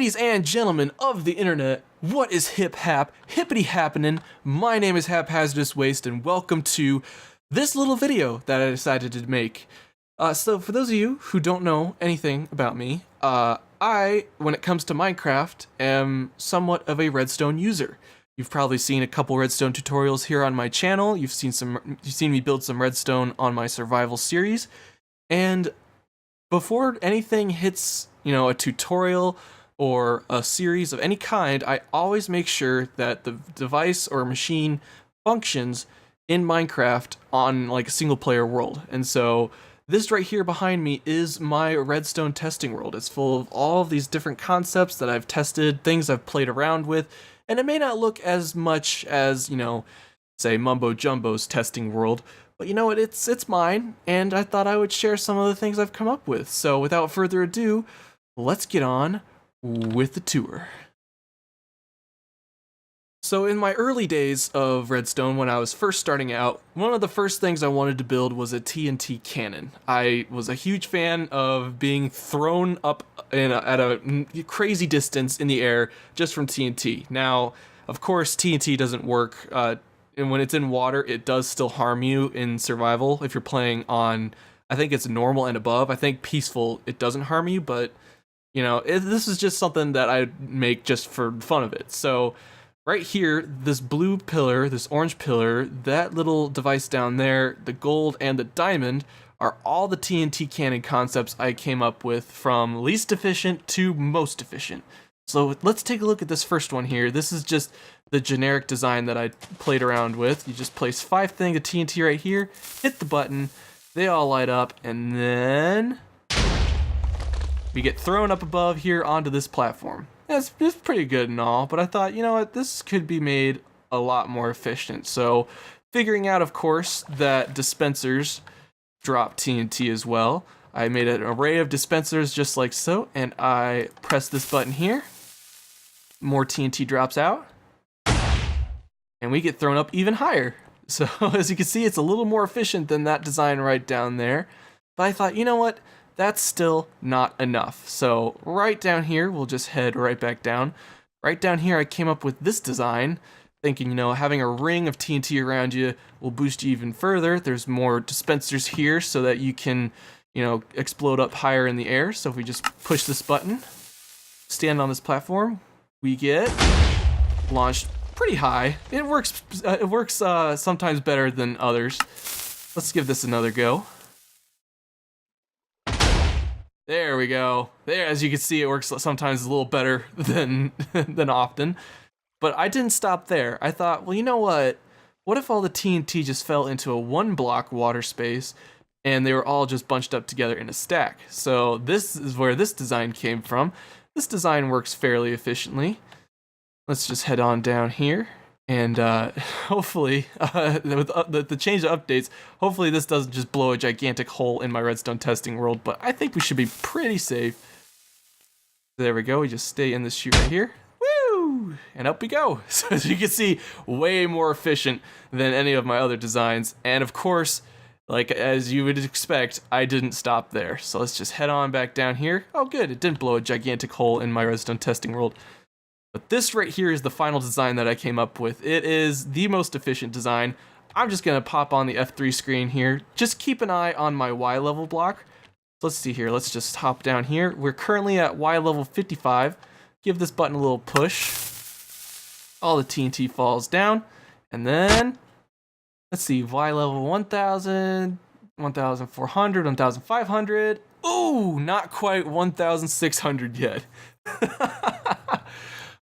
Ladies and gentlemen of the internet, what is hippity happening? My name is Haphazardous Waste and welcome to this little video that I decided to make. So for those of you who don't know anything about me, I, when it comes to Minecraft, am somewhat of a Redstone user. You've probably seen a couple Redstone tutorials here on my channel. You've seen me build some Redstone on my survival series, and before anything hits, a tutorial or a series of any kind, I always make sure that the device or machine functions in Minecraft on like a single player world. And so this right here behind me is my Redstone Testing World. It's full of all of these different concepts that I've tested, things I've played around with, and it may not look as much as, say Mumbo Jumbo's Testing World, but you know what, it's mine, and I thought I would share some of the things I've come up with. So without further ado, let's get on with the tour. So in my early days of Redstone, when I was first starting out, one of the first things I wanted to build was a TNT cannon. I was a huge fan of being thrown up at a crazy distance in the air just from TNT. Now, of course, TNT doesn't work, and when it's in water, it does still harm you in survival. If you're playing on, I think it's normal and above. I think peaceful, it doesn't harm you, but this is just something that I make just for fun of it. So right here, this blue pillar, this orange pillar, that little device down there, the gold and the diamond are all the TNT cannon concepts I came up with from least efficient to most efficient. So let's take a look at this first one here. This is just the generic design that I played around with. You just place 5 things of TNT right here, hit the button, they all light up, and then we get thrown up above here onto this platform. It's pretty good and all, but I thought, you know what, this could be made a lot more efficient. So figuring out, of course, that dispensers drop TNT as well, I made an array of dispensers just like so, and I press this button here. More TNT drops out, and we get thrown up even higher. So as you can see, it's a little more efficient than that design right down there. But I thought, you know what? That's still not enough. So right down here, we'll just head right back down. Right down here, I came up with this design, thinking, having a ring of TNT around you will boost you even further. There's more dispensers here so that you can, explode up higher in the air. So if we just push this button, stand on this platform, we get launched pretty high. It works sometimes better than others. Let's give this another go. There we go. There, as you can see, it works sometimes a little better than often. But I didn't stop there. I thought, well, you know what? What if all the TNT just fell into a 1-block water space and they were all just bunched up together in a stack? So this is where this design came from. This design works fairly efficiently. Let's just head on down here. And hopefully, with the change of updates, hopefully this doesn't just blow a gigantic hole in my Redstone Testing World, but I think we should be pretty safe. There we go, we just stay in this chute right here. Woo! And up we go. So as you can see, way more efficient than any of my other designs. And of course, like as you would expect, I didn't stop there. So let's just head on back down here. Oh good, it didn't blow a gigantic hole in my Redstone Testing World. But this right here is the final design that I came up with. It is the most efficient design. I'm just going to pop on the F3 screen here. Just keep an eye on my Y level block. Let's see here. Let's just hop down here. We're currently at Y level 55. Give this button a little push. All the TNT falls down. And then, let's see, Y level 1000, 1400, 1500. Ooh, not quite 1600 yet.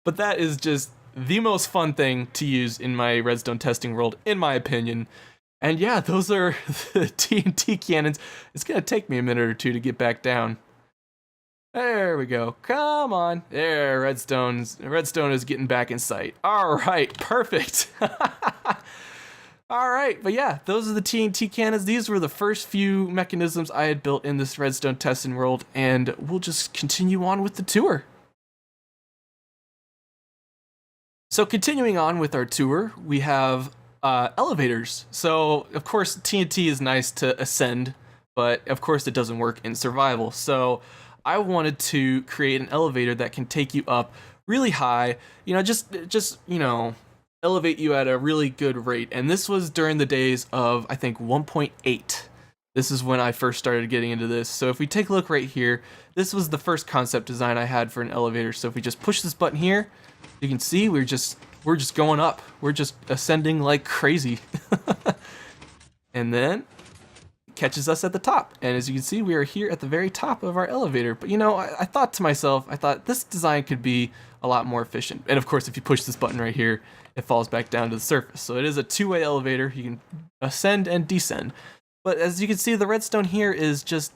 But that is just the most fun thing to use in my Redstone Testing World, in my opinion. And yeah, those are the TNT cannons. It's going to take me a minute or two to get back down. There we go. Come on. There, Redstone is getting back in sight. All right, perfect. All right, but yeah, those are the TNT cannons. These were the first few mechanisms I had built in this Redstone Testing World, and we'll just continue on with the tour. So continuing on with our tour, we have elevators. So of course TNT is nice to ascend, but of course it doesn't work in survival. So I wanted to create an elevator that can take you up really high, just elevate you at a really good rate. And this was during the days of, I think, 1.8. This is when I first started getting into this. So if we take a look right here, this was the first concept design I had for an elevator. So if we just push this button here, you can see we're just going up. We're just ascending like crazy. And then it catches us at the top. And as you can see, we are here at the very top of our elevator. But I thought to myself, this design could be a lot more efficient. And of course, if you push this button right here, it falls back down to the surface. So it is a two-way elevator. You can ascend and descend. But as you can see, the redstone here is just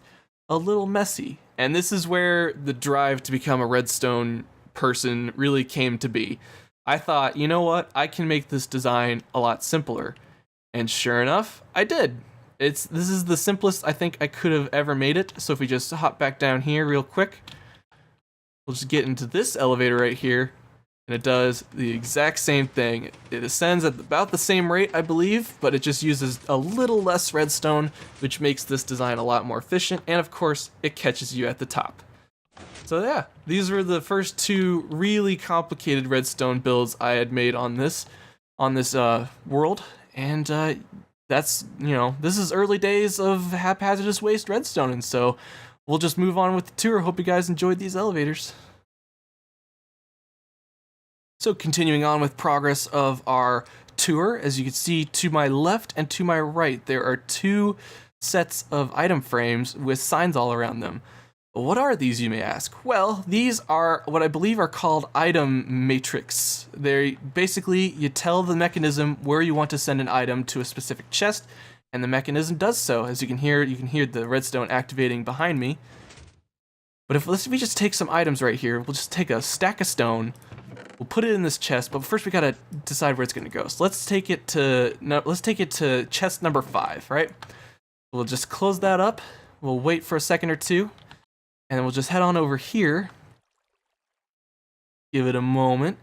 a little messy. And this is where the drive to become a redstone person really came to be. I thought, you know what? I can make this design a lot simpler. And sure enough, I did. This is the simplest I think I could have ever made it. So if we just hop back down here real quick, we'll just get into this elevator right here. And it does the exact same thing. It ascends at about the same rate, I believe, but it just uses a little less redstone, which makes this design a lot more efficient. And of course, it catches you at the top. So yeah, these were the first two really complicated redstone builds I had made on this world. And that's, this is early days of haphazardous waste redstone. And so we'll just move on with the tour. Hope you guys enjoyed these elevators. So continuing on with progress of our tour, as you can see to my left and to my right, there are two sets of item frames with signs all around them. What are these, you may ask? Well, these are what I believe are called item matrix. They're basically, you tell the mechanism where you want to send an item to a specific chest, and the mechanism does so. As you can hear the redstone activating behind me. But if we just take some items right here, we'll just take a stack of stone. We'll put it in this chest, but first we gotta decide where it's gonna go. So let's take it to chest number 5, right? We'll just close that up. We'll wait for a second or two, and then we'll just head on over here. Give it a moment.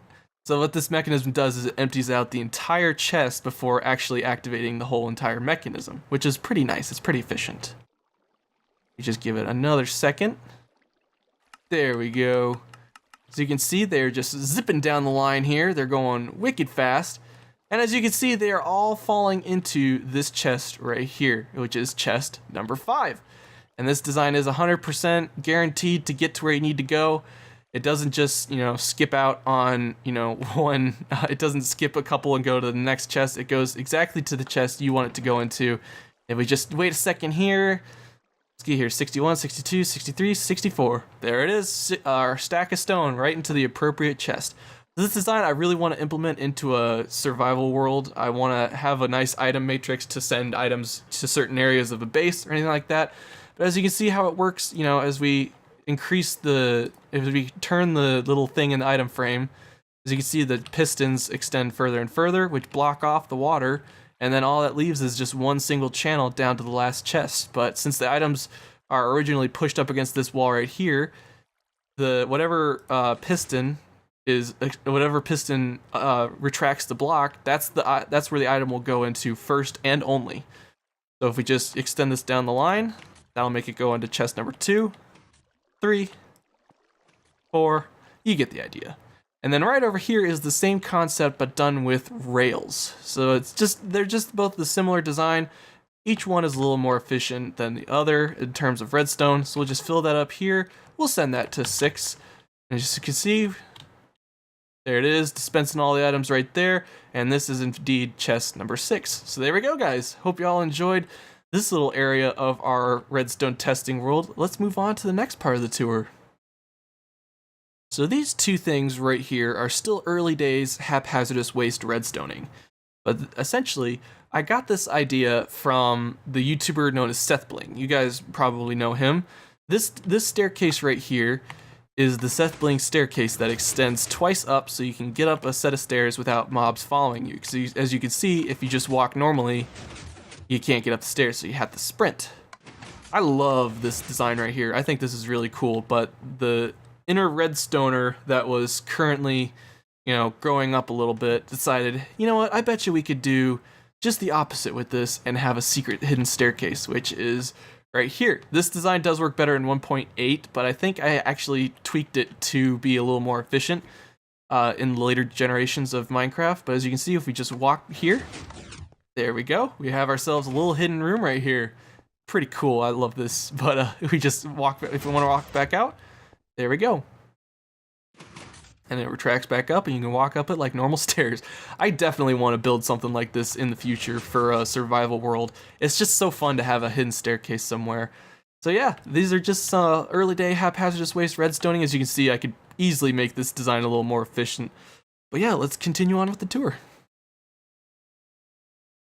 So what this mechanism does is it empties out the entire chest before actually activating the whole entire mechanism, which is pretty nice. It's pretty efficient. You just give it another second. There we go. So you can see they're just zipping down the line here. They're going wicked fast. And as you can see, they are all falling into this chest right here, which is chest number 5. And this design is 100% guaranteed to get to where you need to go. It doesn't just, skip out on, one. It doesn't skip a couple and go to the next chest. It goes exactly to the chest you want it to go into. If we just wait a second here, let's get here, 61, 62, 63, 64. There it is, our stack of stone right into the appropriate chest. This design I really want to implement into a survival world. I want to have a nice item matrix to send items to certain areas of a base or anything like that. But as you can see how it works, as we if we turn the little thing in the item frame, as you can see the pistons extend further and further, which block off the water. And then all that leaves is just one single channel down to the last chest. But since the items are originally pushed up against this wall right here, whatever piston retracts the block, that's where the item will go into first and only. So if we just extend this down the line, that'll make it go into chest number 2, 3, 4. You get the idea. And then right over here is the same concept but done with rails. So they're just both the similar design. Each one is a little more efficient than the other in terms of redstone. So we'll just fill that up here. We'll send that to 6. And as you can see, there it is, dispensing all the items right there. And this is indeed chest number 6. So there we go, guys. Hope you all enjoyed this little area of our redstone testing world. Let's move on to the next part of the tour. So these two things right here are still early days haphazardous waste redstoning. But essentially, I got this idea from the YouTuber known as SethBling. You guys probably know him. This staircase right here is the SethBling staircase that extends twice up so you can get up a set of stairs without mobs following you. So as you can see, if you just walk normally, you can't get up the stairs, so you have to sprint. I love this design right here. I think this is really cool, but the inner redstoner that was currently, growing up a little bit decided, you know what, I bet you we could do just the opposite with this and have a secret hidden staircase, which is right here. This design does work better in 1.8, but I think I actually tweaked it to be a little more efficient in later generations of Minecraft. But as you can see, if we just walk here, there we go. We have ourselves a little hidden room right here. Pretty cool. I love this. But if we just walk, if we want to walk back out, there we go. And it retracts back up, and you can walk up it like normal stairs. I definitely want to build something like this in the future for a survival world. It's just so fun to have a hidden staircase somewhere. So yeah, these are just early day haphazardous waste redstoning. As you can see, I could easily make this design a little more efficient. But yeah, let's continue on with the tour.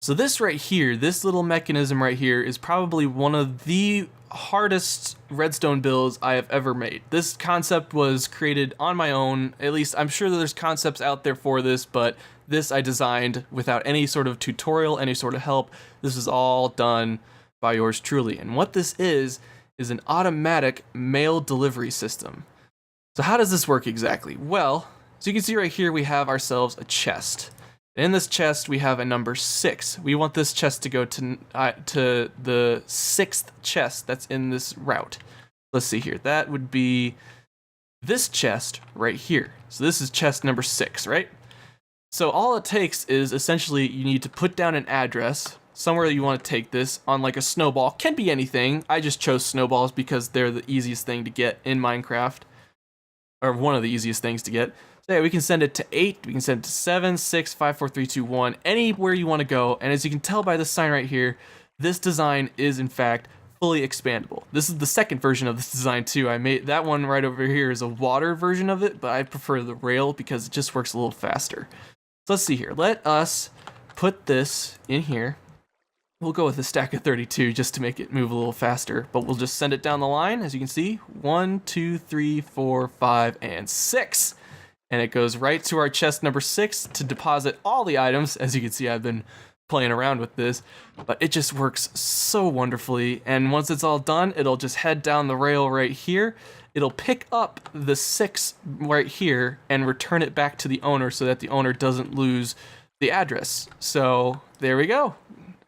So this right here, this little mechanism right here is probably one of the hardest redstone builds I have ever made. This concept was created on my own. At least I'm sure that there's concepts out there for this, but this I designed without any sort of tutorial, any sort of help. This is all done by yours truly. And what this is an automatic mail delivery system. So how does this work exactly? Well, as you can see right here, we have ourselves a chest. In this chest, we have a number 6. We want this chest to go to the 6th chest that's in this route. Let's see here. That would be this chest right here. So this is chest number 6, right? So all it takes is essentially you need to put down an address somewhere that you want to take this on like a snowball. Can be anything. I just chose snowballs because they're the easiest thing to get in Minecraft. Or one of the easiest things to get. Yeah, we can send it to 8, we can send it to 7, 6, 5, 4, 3, 2, 1, anywhere you want to go. And as you can tell by this sign right here, this design is in fact fully expandable. This is the second version of this design too. I made that one right over here is a water version of it, but I prefer the rail because it just works a little faster. So let's see here. Let us put this in here. We'll go with a stack of 32 just to make it move a little faster, but we'll just send it down the line. As you can see, 1, 2, 3, 4, 5, and 6. And it goes right to our chest number 6 to deposit all the items. As you can see, I've been playing around with this, but it just works so wonderfully. And once it's all done, it'll just head down the rail right here. It'll pick up the 6 right here and return it back to the owner so that the owner doesn't lose the address. So there we go.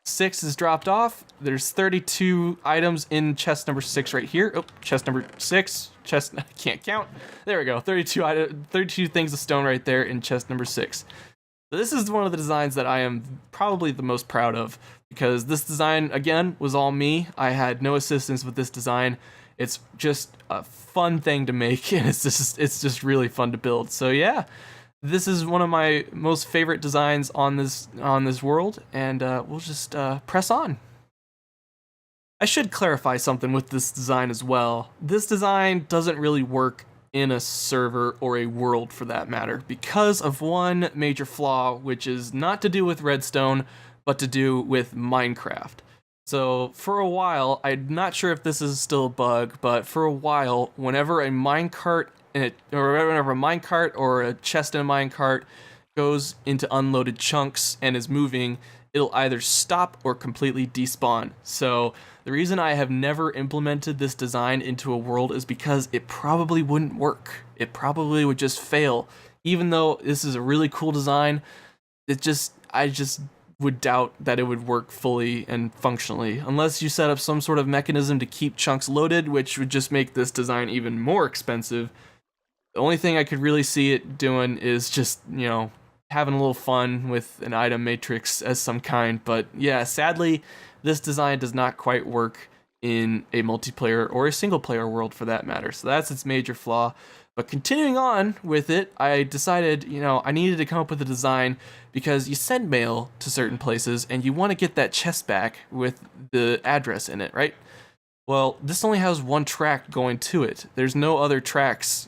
6 is dropped off. There's 32 items in chest number 6 right here. Oh, chest number 6. Chest, I can't count. There we go. 32 things of stone right there in chest number 6. So this is one of the designs that I am probably the most proud of because this design, again, was all me. I had no assistance with this design. It's just a fun thing to make, and it's just really fun to build. So yeah, this is one of my most favorite designs on this world, and we'll just press on. I should clarify something with this design as well. This design doesn't really work in a server or a world for that matter because of one major flaw, which is not to do with Redstone, but to do with Minecraft. So for a while, I'm not sure if this is still a bug, but for a while, whenever a minecart or a chest in a minecart goes into unloaded chunks and is moving, it'll either stop or completely despawn. So the reason I have never implemented this design into a world is because it probably wouldn't work. It probably would just fail. Even though this is a really cool design, I just would doubt that it would work fully and functionally, unless you set up some sort of mechanism to keep chunks loaded, which would just make this design even more expensive. The only thing I could really see it doing is just, having a little fun with an item matrix as some kind. But yeah, sadly, this design does not quite work in a multiplayer or a single player world for that matter. So that's its major flaw. But continuing on with it, I decided, I needed to come up with a design because you send mail to certain places and you want to get that chest back with the address in it, right? Well, this only has one track going to it. There's no other tracks,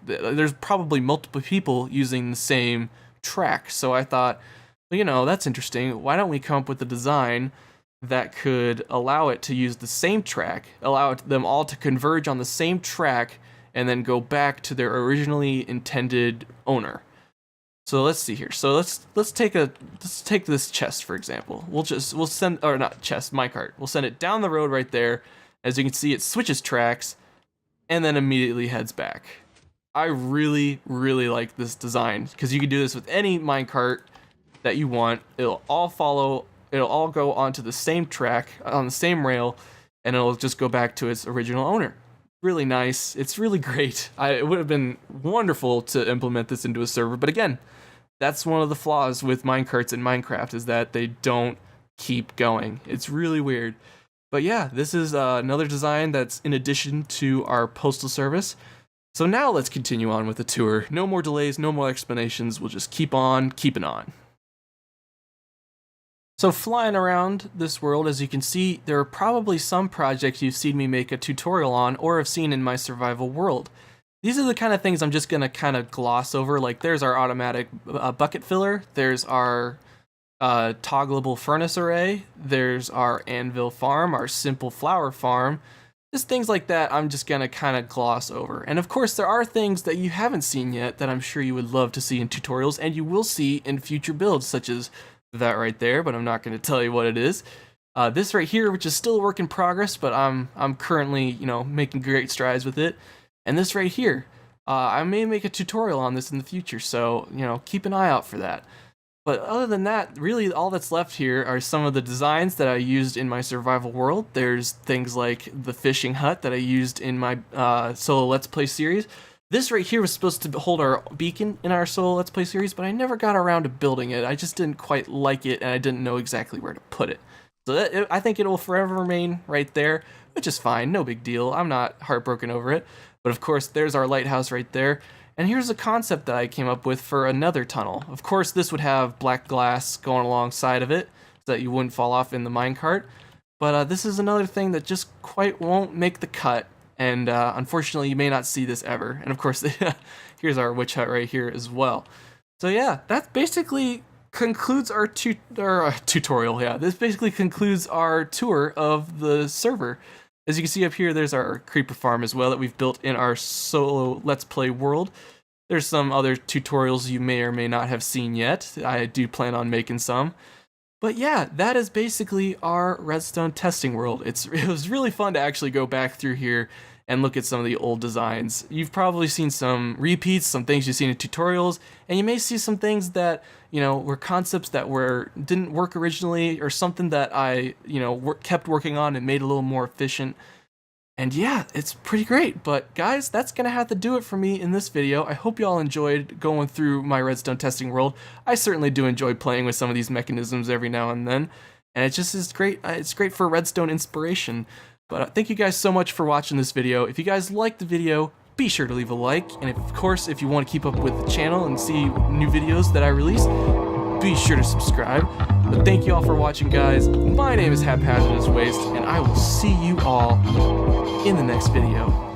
there's probably multiple people using the same track. So I thought, that's interesting. Why don't we come up with a design that could allow it to use the same track, allow them all to converge on the same track, and then go back to their originally intended owner. So let's see here. So let's take this chest for example. We'll send, or not chest, minecart. We'll send it down the road right there. As you can see, it switches tracks and then immediately heads back. I really, really like this design because you can do this with any minecart that you want. It'll all go onto the same track on the same rail, and it'll just go back to its original owner. Really nice. It's really great. It would have been wonderful to implement this into a server, but again, that's one of the flaws with minecarts in Minecraft, is that they don't keep going. It's really weird. But yeah, this is another design that's in addition to our postal service. So now let's continue on with the tour. No more delays, no more explanations. We'll just keep on keeping on. So flying around this world, as you can see, there are probably some projects you've seen me make a tutorial on or have seen in my survival world. These are the kind of things I'm just going to kind of gloss over. Like there's our automatic bucket filler, there's our toggleable furnace array, there's our anvil farm, our simple flower farm. Just things like that I'm just going to kind of gloss over. And of course there are things that you haven't seen yet that I'm sure you would love to see in tutorials, and you will see in future builds, such as that right there, but I'm not going to tell you what it is. This right here, which is still a work in progress, but I'm currently, making great strides with it. And this right here, I may make a tutorial on this in the future, so, keep an eye out for that. But other than that, really all that's left here are some of the designs that I used in my survival world. There's things like the fishing hut that I used in my solo Let's Play series. This right here was supposed to hold our beacon in our solo Let's Play series, but I never got around to building it. I just didn't quite like it, and I didn't know exactly where to put it. So I think it will forever remain right there, which is fine, no big deal. I'm not heartbroken over it. But of course, there's our lighthouse right there. And here's a concept that I came up with for another tunnel. Of course, this would have black glass going alongside of it, so that you wouldn't fall off in the minecart. But this is another thing that just quite won't make the cut. And unfortunately, you may not see this ever. And of course, here's our witch hut right here as well. So yeah, that basically concludes our tutorial. Yeah, this basically concludes our tour of the server. As you can see up here, there's our creeper farm as well that we've built in our solo Let's Play world. There's some other tutorials you may or may not have seen yet. I do plan on making some. But yeah, that is basically our Redstone Testing World. It was really fun to actually go back through here and look at some of the old designs. You've probably seen some repeats, some things you've seen in tutorials, and you may see some things that, were concepts that didn't work originally, or something that I, kept working on and made a little more efficient. And yeah, it's pretty great. But guys, that's gonna have to do it for me in this video. I hope you all enjoyed going through my Redstone Testing World. I certainly do enjoy playing with some of these mechanisms every now and then, and it just is great. It's great for redstone inspiration. But thank you guys so much for watching this video. If you guys liked the video, be sure to leave a like, and of course, if you want to keep up with the channel and see new videos that I release, be sure to subscribe. But thank you all for watching, guys. My name is Haphazardous, and I will see you all in the next video.